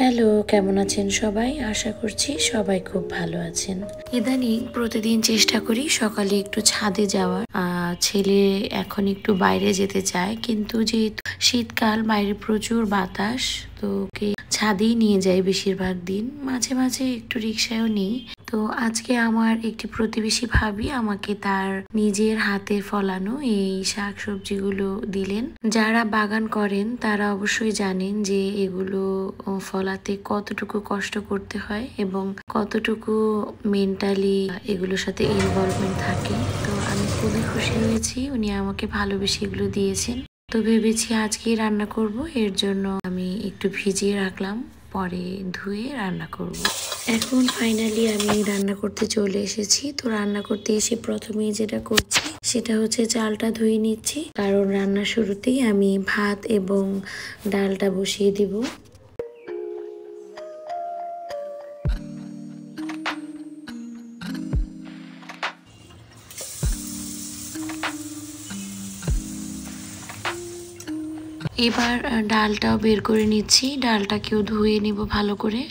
Hello, কেমন আছেন সবাই? আশা করছি সবাই খুব ভালো আছেন। ইদানিং প্রতিদিন চেষ্টা করি সকালে একটু ছাদে যাওয়ার। ছেলে এখন একটু বাইরে যেতে চায়, কিন্তু যেহেতু শীতকাল, বাইরে প্রচুর বাতাস, তো ওকে ছাদেই নিয়ে যাই বেশিরভাগ দিন। মাঝে মাঝে একটু রিক্সায়ও নিই। তো আজকে আমার একটি প্রতিবেশী ভাবি আমাকে তার নিজের হাতে ফলানো এই শাক সবজিগুলো দিলেন। যারা বাগান করেন তারা অবশ্যই জানেন যে এগুলো ফলাতে কতটুকু কষ্ট করতে হয় এবং কতটুকু মেন্টালি এগুলোর সাথে ইনভলভমেন্ট থাকে। তো আমি খুবই খুশি হয়েছি উনি আমাকে ভালোবেসে এগুলো দিয়েছেন। তো ভেবেছি আজকেই রান্না করব, এর জন্য আমি একটু ভিজিয়ে রাখলাম, পরে ধুয়ে রান্না করব। এখন ফাইনালি আমি রান্না করতে চলে এসেছি। তো রান্না করতে এসে প্রথমেই যেটা করছি সেটা হচ্ছে চালটা ধুয়ে নিচ্ছি, কারণ রান্নার শুরুতেই আমি ভাত এবং ডালটা বসিয়ে দিব। এবার ডালটাও বের করে নিচ্ছি, ডালটাকেও ধুয়ে নিব ভালো করে।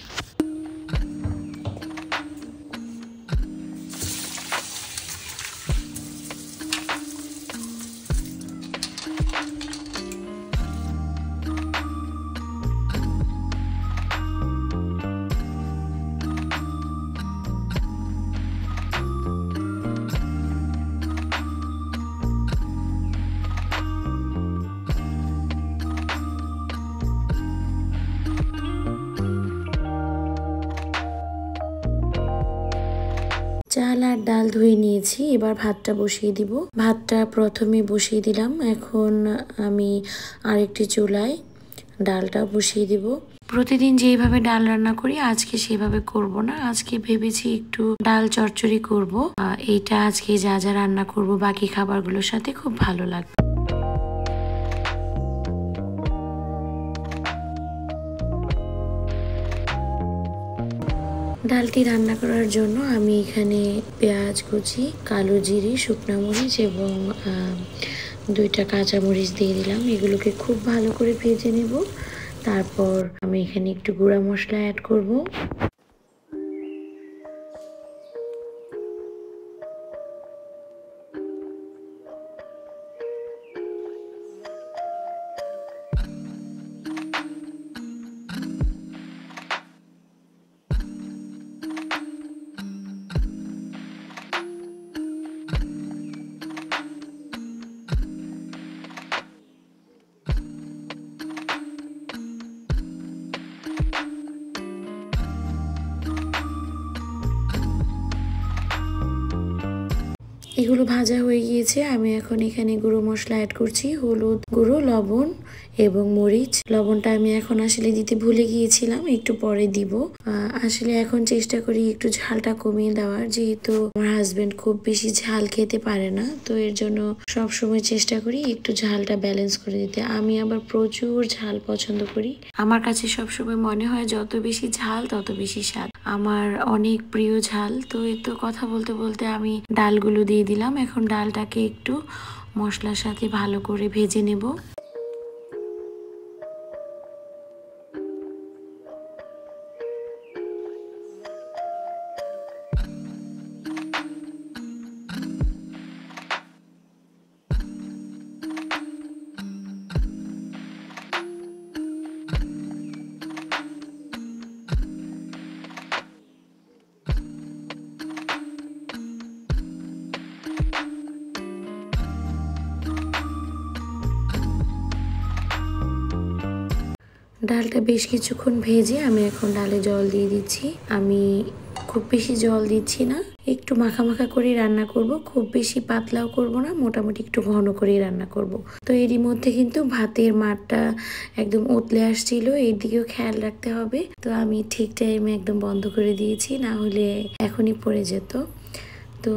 চাল আর ডাল ধুয়ে নিয়েছি, এবার ভাতটা বসিয়ে দিব। ভাতটা প্রথমে বসিয়ে দিলাম, এখন আমি আরেকটি চুলায় ডালটা বসিয়ে দিব। প্রতিদিন যেইভাবে ডাল রান্না করি আজকে সেভাবে করব না, আজকে ভেবেছি একটু ডাল চচ্চড়ি করব। এইটা আজকে যা যা রান্না করব বাকি খাবারগুলোর সাথে খুব ভালো লাগবে। ডালটি রান্না করার জন্য আমি এখানে পেঁয়াজ কুচি, কালো জিরে, শুকনো মরিচ এবং 2টা কাঁচামরিচ দিয়ে দিলাম। এগুলোকে খুব ভালো করে ভেজে নেব। তারপর আমি এখানে একটু গুঁড়া মশলা অ্যাড করব। এগুলো ভাজা হয়ে গিয়েছে, আমি এখন এখানে গুঁড়ো মশলা অ্যাড করছি, হলুদ গুঁড়ো, লবণ এবং মরিচ। লবণটা আমি এখন আসলে দিতে ভুলে গিয়েছিলাম, একটু পরে দিব। আসলে এখন চেষ্টা করি একটু ঝালটা কমিয়ে দেওয়ার, যেহেতু আমার হাজবেন্ড খুব বেশি ঝাল খেতে পারে না, তো এর জন্য সব সময় চেষ্টা করি একটু ঝালটা ব্যালেন্স করে দিতে। আমি আবার প্রচুর ঝাল পছন্দ করি, আমার কাছে সবসময় মনে হয় যত বেশি ঝাল তত বেশি স্বাদ। আমার অনেক প্রিয় ঝাল। তো এই তো কথা বলতে বলতে আমি ডালগুলো দিয়ে দিলাম। এখন ডালটাকে একটু মশলার সাথে ভালো করে ভেজে নেব। ডালটা বেশ কিছুক্ষণ ভেজে আমি এখন ডালে জল দিয়ে দিচ্ছি। আমি খুব বেশি জল দিচ্ছি না, একটু মাখা মাখা করে রান্না করব, খুব বেশি পাতলাও করব না, মোটামুটি একটু ঘন করেই রান্না করব। তো এরই মধ্যে কিন্তু ভাতের মাঠটা একদম উতলে আসছিল, এর দিকেও খেয়াল রাখতে হবে। তো আমি ঠিক টাইমে একদম বন্ধ করে দিয়েছি, না হলে এখনই পড়ে যেত। তো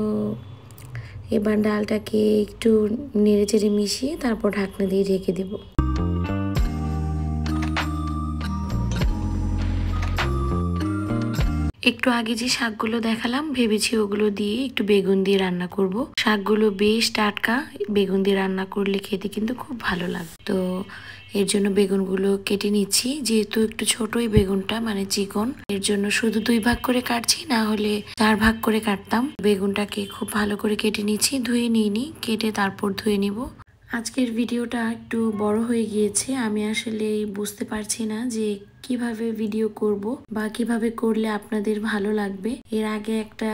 এবার ডালটাকে একটু নেড়ে চেড়ে মিশিয়ে তারপর ঢাকনা দিয়ে ঢেকে দেব। একটু আগে যে শাকগুলো দেখালাম ভেবেছি ওগুলো দিয়ে একটু বেগুন দিয়ে রান্না করব। শাকগুলো বেশ টাটকা, বেগুন দিয়ে রান্না করলে খেতে কিন্তু খুব ভালো লাগে। তো এর জন্য বেগুনগুলো কেটে নিচ্ছি, যেহেতু একটু ছোটই বেগুনটা মানে চিকন, এর জন্য শুধু 2 ভাগ করে কাটছি, না হলে 4 ভাগ করে কাটতাম। বেগুনটাকে খুব ভালো করে কেটে নিচ্ছি, ধুয়ে নিইনি, কেটে তারপর ধুয়ে নিব। আজকের ভিডিওটা একটু বড় হয়ে গিয়েছে, আমি আসলে বুঝতে পারছি না যে কিভাবে ভিডিও করব বা কিভাবে করলে আপনাদের ভালো লাগবে। এর আগে একটা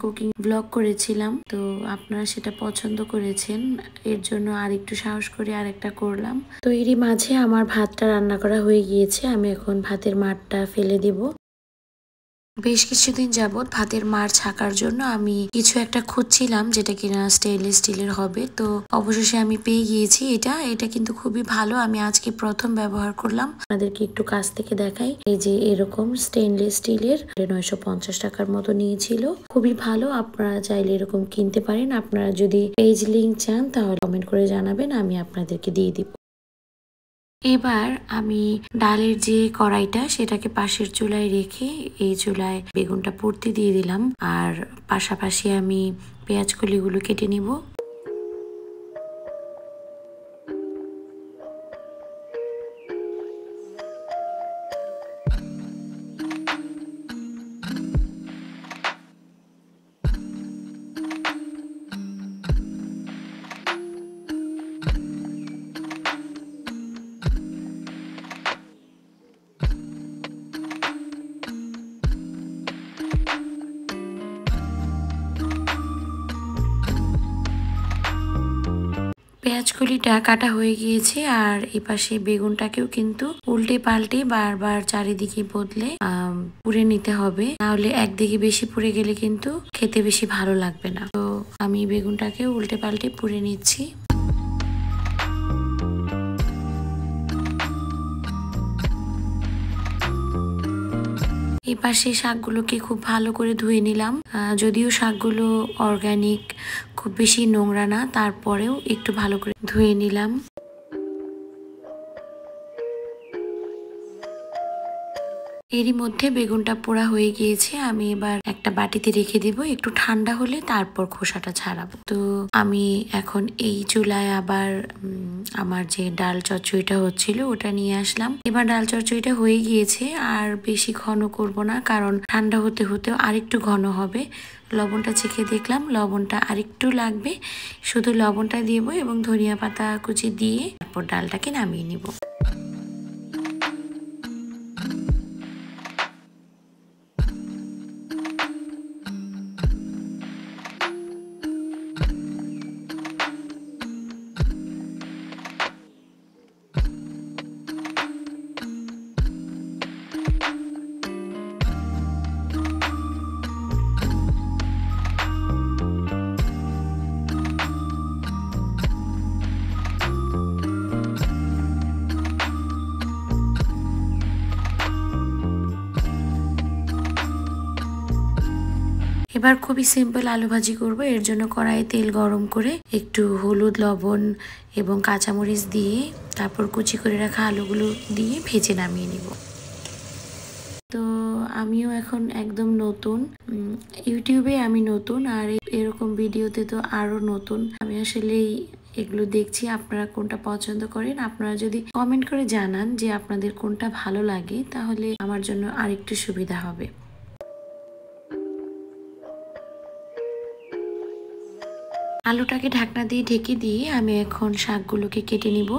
কুকিং ব্লগ করেছিলাম, তো আপনারা সেটা পছন্দ করেছেন, এর জন্য আর একটু সাহস করে আরেকটা করলাম। তো এরই মাঝে আমার ভাতটা রান্না করা হয়ে গিয়েছে, আমি এখন ভাতের মারটা ফেলে দিব। বেশ কিছুদিন যাবৎ ভাতের মার ছাকার জন্য আমি কিছু একটা খুঁজছিলাম যেটা কিনা স্টেনলেস স্টিলের হবে, তো অবশেষে আমি পেয়ে গিয়েছি। এটা কিন্তু খুবই ভালো, আমি আজকে প্রথম ব্যবহার করলাম। আপনাদেরকে একটু কাছ থেকে দেখাই, এই যে এরকম স্টেনলেস স্টিলের 950 টাকার মতো নিয়েছিল, খুবই ভালো। আপনারা চাইলে এরকম কিনতে পারেন। আপনারা যদি পেজ লিংক চান তাহলে কমেন্ট করে জানাবেন, আমি আপনাদেরকে দিয়ে দিব। এবার আমি ডালের যে কড়াইটা সেটাকে পাশের চুলায় রেখে এই চুলায় বেগুনটা পুড়তে দিয়ে দিলাম, আর পাশাপাশি আমি পেঁয়াজ কলিগুলো কেটে নিব। পেঁয়াজকলিটা কাটা হয়ে গিয়েছে, আর এপাশে বেগুনটাকেও কিন্তু উল্টে পাল্টে বারবার চারিদিকে বদলে পুড়ে নিতে হবে, নাহলে একদিকে বেশি পুড়ে গেলে কিন্তু খেতে বেশি ভালো লাগবে না। তো আমি বেগুনটাকে উল্টে পাল্টে পুড়ে নিচ্ছি। এই পাশে শাকগুলোকে খুব ভালো করে ধুয়ে নিলাম, যদিও শাকগুলো অর্গানিক, খুব বেশি নোংরা না, তারপরেও একটু ভালো করে ধুয়ে নিলাম। এরই মধ্যে বেগুনটা পোড়া হয়ে গিয়েছে, আমি এবার একটা বাটিতে রেখে দিব, একটু ঠান্ডা হলে তারপর খোসাটা ছাড়াবো। তো আমি এখন এই চুলায় আবার আমার যে ডাল চচ্চড়িটা হচ্ছিল ওটা নিয়ে আসলাম। এবার ডাল চচ্চড়িটা হয়ে গিয়েছে, আর বেশি ঘন করব না, কারণ ঠান্ডা হতে হতে আরেকটু ঘন হবে। লবণটা চেখে দেখলাম লবণটা আরেকটু লাগবে, শুধু লবণটা দিব এবং ধনিয়া পাতা কুচি দিয়ে তারপর ডালটাকে নামিয়ে নিব। এবার খুবই সিম্পল আলু ভাজি করব, এর জন্য কড়াইয়ে তেল গরম করে একটু হলুদ, লবণ এবং কাঁচামরিচ দিয়ে তারপর কুচি করে রাখা আলুগুলো দিয়ে ভেজে নামিয়ে নিব। তো আমিও এখন একদম নতুন, ইউটিউবে আমি নতুন, আর এরকম ভিডিওতে তো আরো নতুন। আমি আসলেই এগুলো দেখছি, আপনারা কোনটা পছন্দ করেন। আপনারা যদি কমেন্ট করে জানান যে আপনাদের কোনটা ভালো লাগে, তাহলে আমার জন্য আরেকটু সুবিধা হবে। আলুটাকে ঢাকনা দিয়ে ঢেকে দিয়ে আমি এখন শাকগুলোকে কেটে নিব।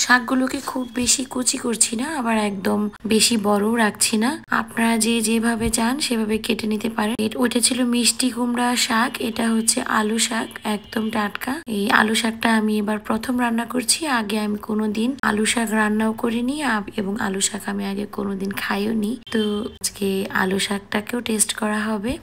শাকগুলোকে খুব বেশি কুচি করছি না, আবার একদম বেশি বড়ও রাখছি না। আপনারা যে যেভাবে চান সেভাবে কেটে নিতে পারেন। ওইটা ছিল মিষ্টি কুমড়া শাক, এটা হচ্ছে আলু শাক, একদম টাটকা। এই আলু শাকটা আমি এবার প্রথম রান্না করছি, আগে আমি কোনোদিন আলু শাক রান্নাও করিনি, এবং আলু শাক আমি আগে কোনোদিন খাইও নি। তো আজকে আলু শাকটাকেও টেস্ট করা হবে।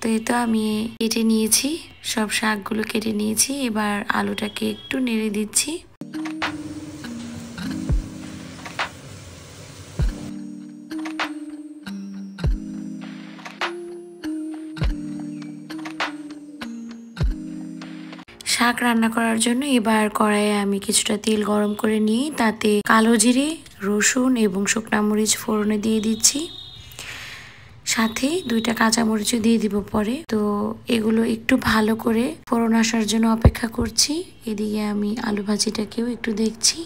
তো এই তো আমি কেটে নিয়েছি, সব শাকগুলো কেটে নিয়েছি। এবার আলুটাকে একটু নেড়ে দিচ্ছি। শাক রান্না করার জন্য এবার কড়াইয়ে আমি কিছুটা তেল গরম করে নিয়ে তাতে কালো জিরে, রসুন এবং শুকনা মরিচ ফোড়নে দিয়ে দিচ্ছি। সাথে 2টা কাঁচামরিচও দিয়ে দিব পরে। তো এগুলো একটু ভালো করে ফোড়ন আসার জন্য অপেক্ষা করছি। এদিকে আমি আলু ভাজিটাকেও একটু দেখছি।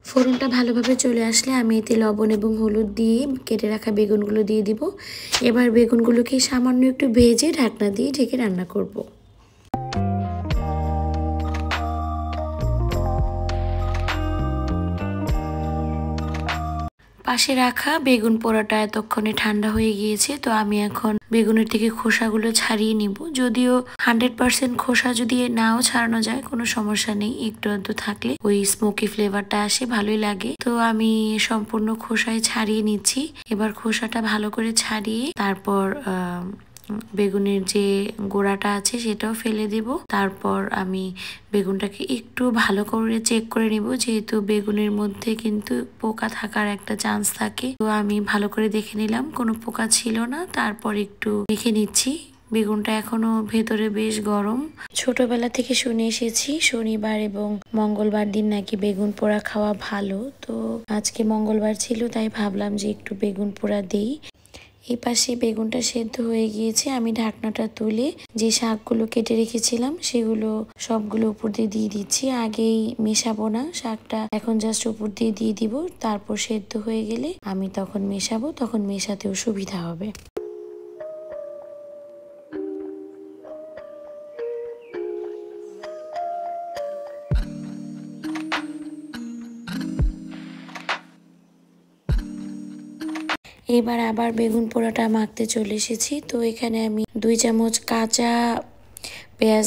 ফোড়নটা ভালোভাবে চলে আসলে আমি এতে লবণ এবং হলুদ দিয়ে কেটে রাখা বেগুনগুলো দিয়ে দিব। এবার বেগুনগুলোকে সামান্য একটু ভেজে ঢাকনা দিয়ে ঢেকে রান্না করব। পাশে রাখা বেগুন পোড়াটা এতক্ষণে ঠান্ডা হয়ে গিয়েছে। তো আমি এখন বেগুনের থেকে খোসাগুলো ছাড়িয়ে নিব। যদিও 100% খোসা যদি নাও ছাড়ানো যায় কোনো সমস্যা নেই, একটু আধটু থাকলে ওই স্মোকি ফ্লেভারটা আসে, ভালোই লাগে। তো আমি সম্পূর্ণ খোসায় ছাড়িয়ে নিচ্ছি। এবার খোসাটা ভালো করে ছাড়িয়ে তারপর বেগুনের যে গোড়াটা আছে সেটাও ফেলে দেব। তারপর আমি বেগুনটাকে একটু ভালো করে চেক করে নিব, যেহেতু বেগুনের মধ্যে কিন্তু পোকা থাকার একটা চান্স থাকে। তো আমি ভালো করে দেখে নিলাম, কোনো পোকা ছিল না। তারপর একটু মেখে নিচ্ছি। বেগুনটা এখনো ভেতরে বেশ গরম। ছোটবেলা থেকে শুনে এসেছি শনিবার এবং মঙ্গলবার দিন নাকি বেগুন পোড়া খাওয়া ভালো। তো আজকে মঙ্গলবার ছিল, তাই ভাবলাম যে একটু বেগুন পোড়া দেই। এই পাশে বেগুনটা সেদ্ধ হয়ে গিয়েছে। আমি ঢাকনাটা তুলে যে শাকগুলো কেটে রেখেছিলাম সেগুলো সবগুলো উপর দিয়ে দিয়ে দিচ্ছি। আগেই মেশাবো না শাকটা, এখন জাস্ট উপর দিয়ে দিব। তারপর সেদ্ধ হয়ে গেলে আমি তখন মেশাবো, তখন মেশাতেও সুবিধা হবে। এবার আবার বেগুন পোড়াটা মাখতে চলে এসেছি। তো এখানে আমি 2 চামচ কাঁচা পেঁয়াজ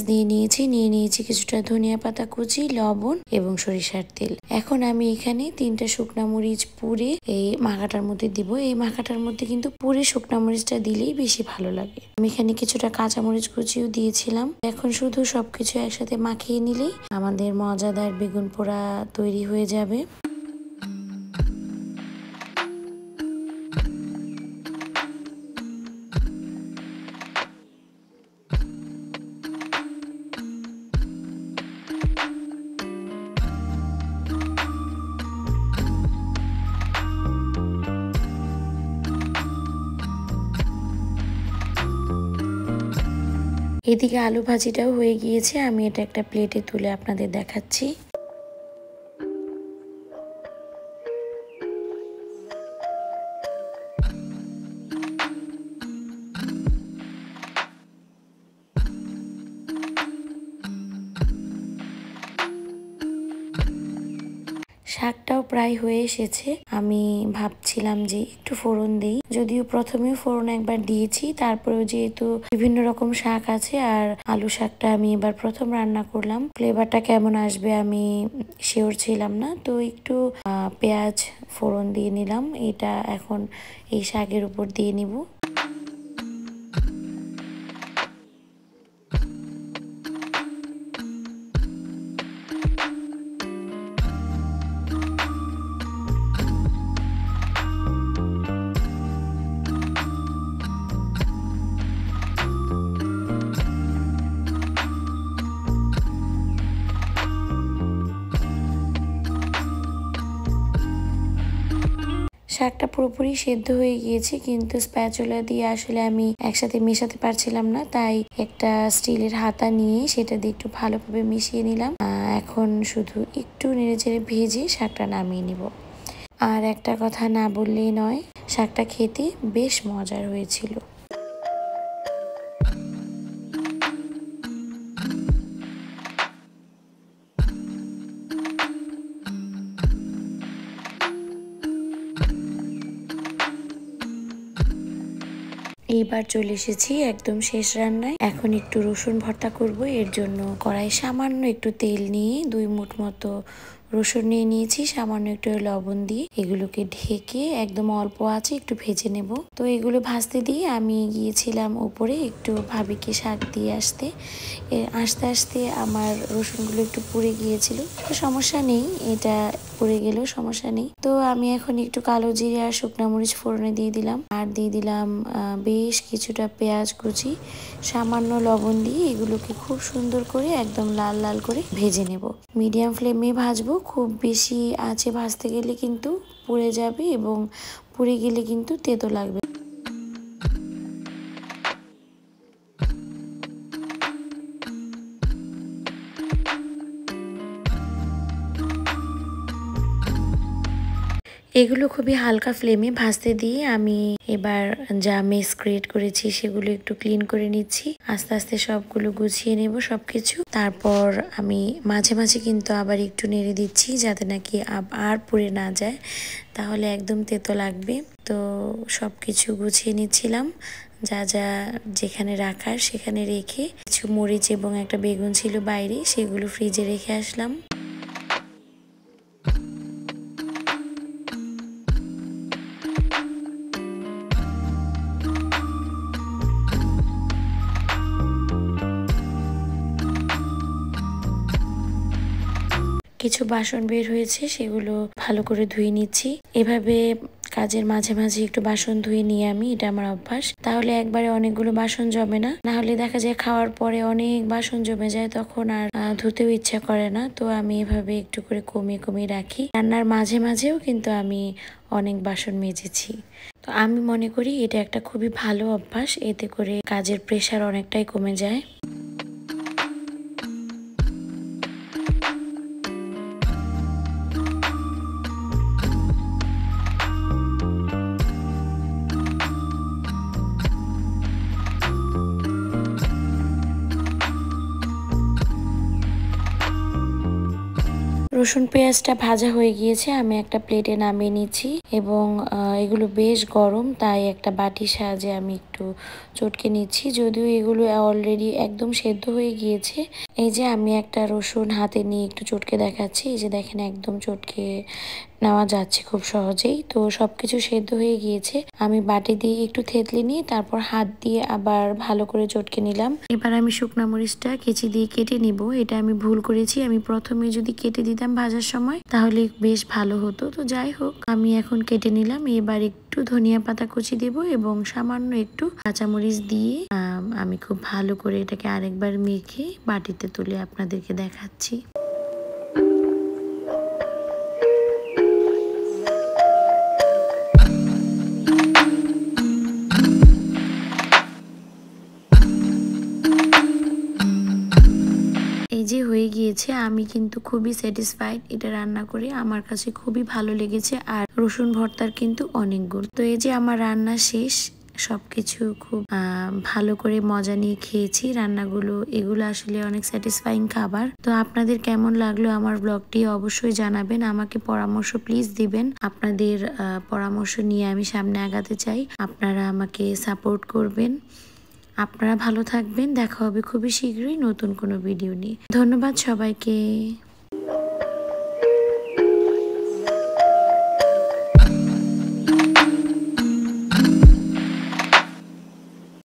নিয়ে নিয়েছি কিছুটা ধনিয়া পাতা কুচি, লবণ এবং সরিষার তেল। এখন আমি এখানে 3টা শুকনা মরিচ পুড়ে এই মাখাটার মধ্যে দিব। এই মাখাটার মধ্যে কিন্তু পুড়ে শুকনা মরিচটা দিলেই বেশি ভালো লাগে। আমি এখানে কিছুটা কাঁচা মরিচ কুচিও দিয়েছিলাম। এখন শুধু সবকিছু একসাথে মাখিয়ে নিলেই আমাদের মজাদার বেগুন পোড়া তৈরি হয়ে যাবে। এদিকে আলু ভাজিটাও হয়ে গিয়েছে। আমি এটা একটা প্লেটে তুলে আপনাদের দেখাচ্ছি। শাকটাও প্রায় হয়ে এসেছে। আমি ভাবছিলাম যে একটু ফোড়ন দিই, যদিও প্রথমে ফোড়ন একবার দিয়েছি। তারপরেও যেহেতু বিভিন্ন রকম শাক আছে আর আলু শাকটা আমি এবার প্রথম রান্না করলাম, ফ্লেভারটা কেমন আসবে আমি শিওর ছিলাম না। তো একটু পেঁয়াজ ফোড়ন দিয়ে নিলাম। এটা এখন এই শাকের উপর দিয়ে নিব। শাকটা পুরোপুরি সেদ্ধ হয়ে গিয়েছে, কিন্তু স্প্যাচুলা দিয়ে আসলে আমি একসাথে মেশাতে পারছিলাম না। তাই একটা স্টিলের হাতা নিয়ে সেটা দিয়ে একটু ভালোভাবে মিশিয়ে নিলাম। এখন শুধু একটু নেড়েচেড়ে ভেজে শাকটা নামিয়ে নিব। আর একটা কথা না বললেই নয়, শাকটা খেতে বেশ মজার হয়েছিল। এইবার চলে এসেছি একদম শেষ রান্নায়। এখন একটু রসুন ভর্তা করব। এর জন্য কড়াই সামান্য একটু তেল নিয়ে 2 মুঠ মতো রসুন নিয়ে নিয়েছি, সামান্য একটু লবণ দিয়ে এগুলোকে ঢেকে একদম অল্প আছে একটু ভেজে নেব। তো এগুলো ভাজতে দিয়ে আমি গিয়েছিলাম উপরে একটু ভাবিকে শাক দিয়ে আসতে। আস্তে আস্তে আমার রসুনগুলো একটু পুড়ে গিয়েছিল, তো সমস্যা নেই, এটা পুড়ে গেলেও সমস্যা নেই। তো আমি এখন একটু কালো জিরে আর শুকনা মরিচ ফোড়নে দিয়ে দিলাম, আর দিয়ে দিলাম বেশ কিছুটা পেঁয়াজ কুচি, সামান্য লবণ দিয়ে এগুলোকে খুব সুন্দর করে একদম লাল লাল করে ভেজে নেব। মিডিয়াম ফ্লেমে ভাজবো, খুব বেশি আঁচে ভাজতে গেলে কিন্তু পুড়ে যাবে এবং পুড়ে গেলে কিন্তু তেতো লাগবে। এগুলো খুবই হালকা ফ্লেমে ভাজতে দিয়ে আমি এবার যা মেস ক্রিয়েট করেছি সেগুলো একটু ক্লিন করে নিচ্ছি। আস্তে আস্তে সবগুলো গুছিয়ে নেব সবকিছু। তারপর আমি মাঝে মাঝে কিন্তু আবার একটু নেড়ে দিচ্ছি যাতে নাকি আর পুড়ে না যায়, তাহলে একদম তেতো লাগবে। তো সবকিছু গুছিয়ে নিচ্ছিলাম, যা যা যেখানে রাখার সেখানে রেখে। কিছু মরিচ এবং একটা বেগুন ছিল বাইরে, সেগুলো ফ্রিজে রেখে আসলাম। কিছু বাসন বের হয়েছে, সেগুলো ভালো করে ধুয়ে নিচ্ছি। এভাবে কাজের মাঝে মাঝে একটু বাসন ধুয়ে নিয়ে আমি, এটা আমার অভ্যাস। তাহলে একবারে অনেকগুলো বাসন জমে না, না হলে দেখা যায় খাওয়ার পরে অনেক বাসন জমে যায়, তখন আর ধুতেও ইচ্ছা করে না। তো আমি এভাবে একটু করে কমিয়ে কমিয়ে রাখি। রান্নার মাঝে মাঝেও কিন্তু আমি অনেক বাসন মেজেছি। তো আমি মনে করি এটা একটা খুবই ভালো অভ্যাস, এতে করে কাজের প্রেশার অনেকটাই কমে যায়। রসুন পেঁয়াজটা ভাজা হয়ে গিয়েছে, আমি একটা প্লেটে নামিয়ে নিচ্ছি এবং এগুলো বেশ গরম, তাই একটা বাটির সাহায্যে আমি একটু চটকে নিচ্ছি। যদিও এগুলো অলরেডি একদম সেদ্ধ হয়ে গিয়েছে। এই যে আমি একটা রসুন হাতে নিয়ে একটু চটকে দেখাচ্ছি, এই যে দেখেন একদম চটকে নেওয়া যাচ্ছে খুব সহজেই। তো সবকিছু সেদ্ধ হয়ে গিয়েছে, আমি বাটি দিয়ে একটু থেতলে নিয়ে তারপর হাত দিয়ে আবার ভালো করে চটকে নিলাম। এবার আমি শুকনা মরিচটা কেচি দিয়ে কেটে নিব। এটা আমি ভুল করেছি, আমি প্রথমে যদি কেটে দিতাম ভাজার সময় তাহলে বেশ ভালো হতো। তো যাই হোক, আমি এখন কেটে নিলাম। এবার একটু ধনিয়া পাতা কুচি দেব এবং সামান্য একটু কাঁচামরিচ দিয়ে আমি খুব ভালো করে এটাকে আরেকবার মেখে বাটিতে তুলে আপনাদেরকে দেখাচ্ছি। এই যে হয়ে গিয়েছে, আমি কিন্তু খুবই স্যাটিসফাইড এটা রান্না করে, আমার কাছে খুবই ভালো লেগেছে। আর রসুন ভর্তার কিন্তু অনেক গুণ। তো এই যে আমার রান্না শেষ, সবকিছু খুব ভালো করে মজা নিয়ে খেয়েছি রান্নাগুলো। এগুলো আসলে অনেক স্যাটিসফাইং খাবার। তো আপনাদের কেমন লাগলো আমার ব্লগটি অবশ্যই জানাবেন, আমাকে পরামর্শ প্লিজ দিবেন। আপনাদের পরামর্শ নিয়ে আমি সামনে আগাতে চাই, আপনারা আমাকে সাপোর্ট করবেন। আপনারা ভালো থাকবেন, দেখা হবে খুবই শীঘ্রই নতুন কোনো ভিডিও নিয়ে। ধন্যবাদ সবাইকে।